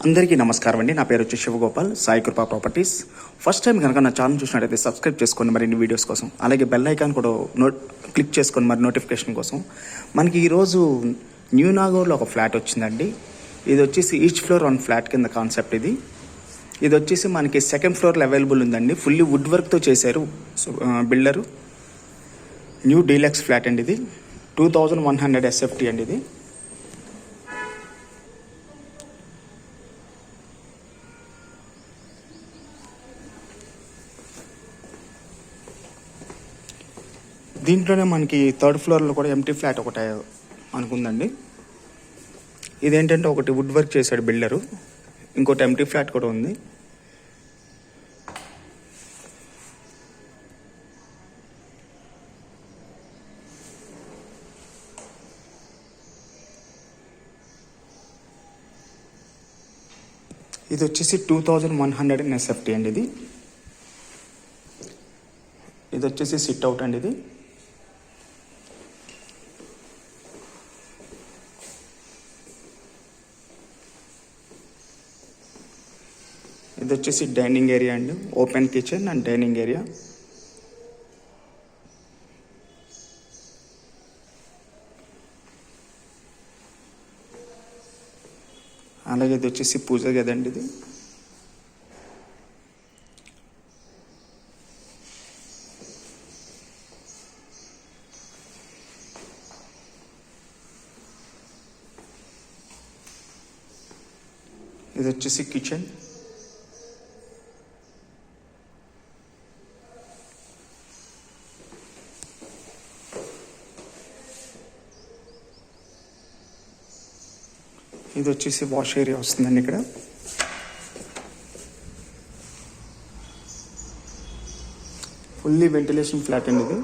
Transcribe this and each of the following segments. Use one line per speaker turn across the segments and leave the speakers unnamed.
అందరికీ నమస్కారం అండి. నా పేరు వచ్చి శివగోపాల్, సాయి కృపా ప్రాపర్టీస్. ఫస్ట్ టైం కనుక నా ఛానల్ చూసినట్టయితే సబ్స్క్రైబ్ చేసుకోండి మరిన్ని వీడియోస్ కోసం. అలాగే బెల్ ఐకాన్ కూడా క్లిక్ చేసుకోండి మరి నోటిఫికేషన్ కోసం. మనకి ఈరోజు న్యూ నాగోర్లో ఒక ఫ్లాట్ వచ్చిందండి. ఇది వచ్చేసి ఈచ్ ఫ్లోర్ 1 ఫ్లాట్ కింద కాన్సెప్ట్ ఇది. ఇది వచ్చేసి మనకి సెకండ్ ఫ్లోర్లో అవైలబుల్ ఉందండి. ఫుల్లీ వుడ్ వర్క్తో చేశారు బిల్డరు. న్యూ డీలక్స్ ఫ్లాట్ అండి ఇది. 2100 SFT అండి ఇది. దీంట్లోనే మనకి థర్డ్ ఫ్లోర్లో కూడా ఎంటీ ఫ్లాట్ ఒకటి అనుకుందండి. ఇదేంటంటే ఒకటి వుడ్ వర్క్ చేశాడు బిల్డరు, ఇంకోటి ఎంటీ ఫ్లాట్ కూడా ఉంది. ఇది వచ్చేసి 2100 SFT అండి ఇది. ఇది వచ్చేసి సిట్ అవుట్ అండి ఇది. ఇది వచ్చేసి డైనింగ్ ఏరియా అండి, open kitchen and dining area. అలాగే ఇది వచ్చేసి పూజ గది అండి ఇది. ఇది వచ్చేసి కిచెన్. ఇది వచ్చేసి వాష్ ఏరియా వస్తుందండి ఇక్కడ. ఫుల్లీ వెంటిలేషన్ ఫ్లాట్ అండి ఇది.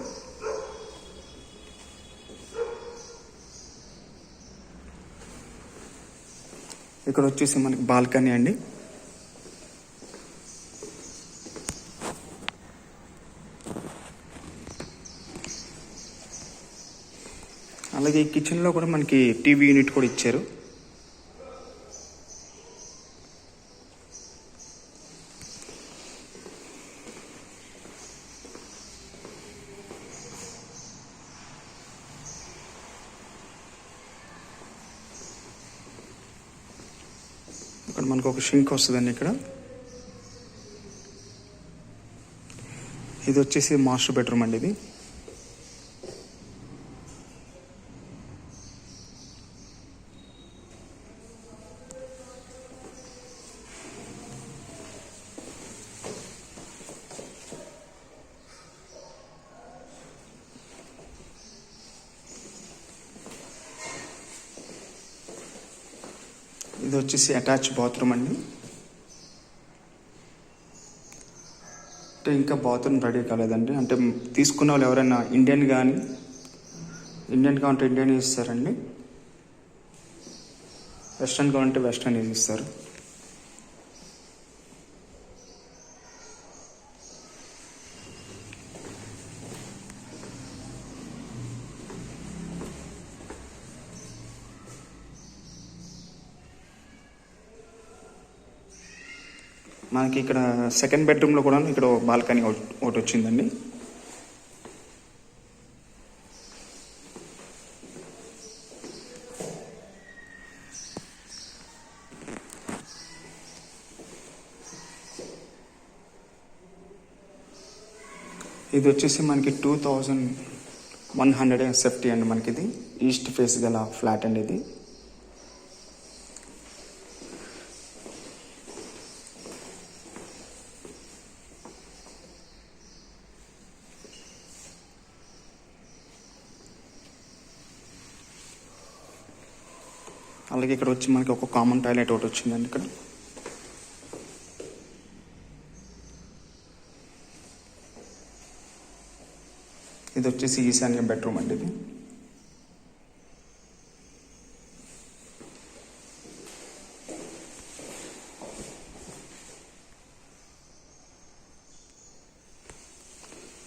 ఇక్కడ వచ్చేసి మనకి బాల్కనీ అండి. అలాగే ఈ కిచెన్లో కూడా మనకి టీవీ యూనిట్ కూడా ఇచ్చారు. ఇక్కడ మనకు ఒక షింక్ వస్తుందండి ఇక్కడ. ఇది వచ్చేసి మాస్టర్ బెడ్రూమ్ అండి ఇది. ఇది వచ్చేసి అటాచ్ బాత్రూమ్ అండి. అంటే ఇంకా బాత్రూమ్ రెడీ కాలేదండి. అంటే తీసుకున్న వాళ్ళు ఎవరైనా ఇండియన్ కావాలంటే ఇండియన్ ఇస్తారండి, వెస్ట్రన్ కావాలంటే వెస్ట్రన్ ఇస్తారు. మనకి ఇక్కడ సెకండ్ బెడ్రూమ్లో కూడా ఇక్కడ బాల్కనీ ఒకటి వచ్చిందండి. ఇది వచ్చేసి మనకి 2100 SFT అండి. మనకి ఇది ఈస్ట్ ఫేస్ గల ఫ్లాట్ అండి ఇది. అలాగే ఇక్కడ వచ్చి మనకి ఒక కామన్ టాయిలెట్ ఒకటి వచ్చిందండి ఇక్కడ. ఇది వచ్చేసి ఈశాన్య బెడ్రూమ్ అండి ఇది.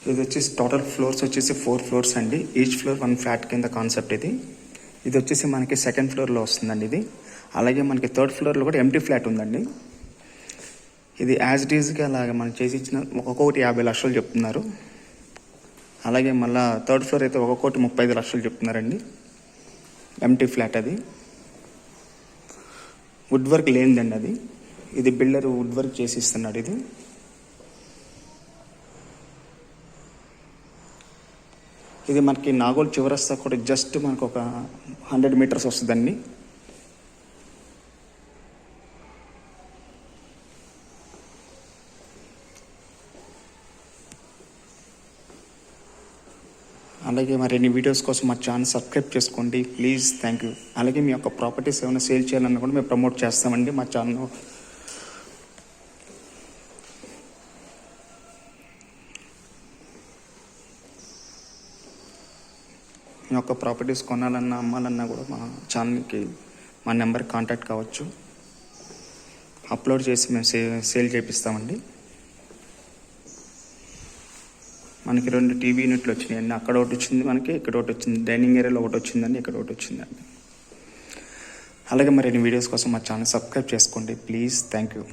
ఇది వచ్చేసి టోటల్ ఫ్లోర్స్ వచ్చేసి 4 ఫ్లోర్స్ అండి. ఈచ్ ఫ్లోర్ 1 ఫ్లాట్ కింద కాన్సెప్ట్ ఇది. ఇది వచ్చేసి మనకి సెకండ్ ఫ్లోర్లో వస్తుందండి ఇది. అలాగే మనకి థర్డ్ ఫ్లోర్లో కూడా ఎంటీ ఫ్లాట్ ఉందండి. ఇది యాజ్ ఇట్ ఈజ్గా అలాగే మనం చేసి ఇచ్చిన ఒక్కొక్కటి 50 లక్షలు చెప్తున్నారు. అలాగే మళ్ళీ థర్డ్ ఫ్లోర్ అయితే ఒక్కొక్కటి 35 లక్షలు చెప్తున్నారండి. ఎంటీ ఫ్లాట్ అది. వుడ్ వర్క్ లేనిదండి అది. ఇది బిల్డర్ వుడ్ వర్క్ చేసి ఇస్తున్నాడు. ఇది మనకి నాగోల్ చివరస్తా కూడా జస్ట్ మనకు ఒక 100 మీటర్స్ వస్తుందండి. అలాగే మరిన్ని వీడియోస్ కోసం మా ఛానల్ సబ్స్క్రైబ్ చేసుకోండి ప్లీజ్. Thank you. అలాగే మీ యొక్క ప్రాపర్టీస్ ఏమైనా సేల్ చేయాలన్నా కూడా మేము ప్రమోట్ చేస్తామండి మా ఛానల్. మీ యొక్క ప్రాపర్టీస్ కొనాలన్నా అమ్మాలన్నా కూడా మా ఛానల్కి మా నెంబర్కి కాంటాక్ట్ కావచ్చు. అప్లోడ్ చేసి మేము సేల్ చేపిస్తామండి. మనకి 2 టీవీ యూనిట్లు వచ్చినాయండి. అక్కడ ఒకటి వచ్చింది మనకి, ఇక్కడ ఒకటి వచ్చింది. డైనింగ్ ఏరియాలో ఒకటి వచ్చిందండి, ఇక్కడ ఒకటి వచ్చిందండి. అలాగే మరిన్ని వీడియోస్ కోసం మా ఛానల్ సబ్స్క్రైబ్ చేసుకోండి ప్లీజ్. Thank you.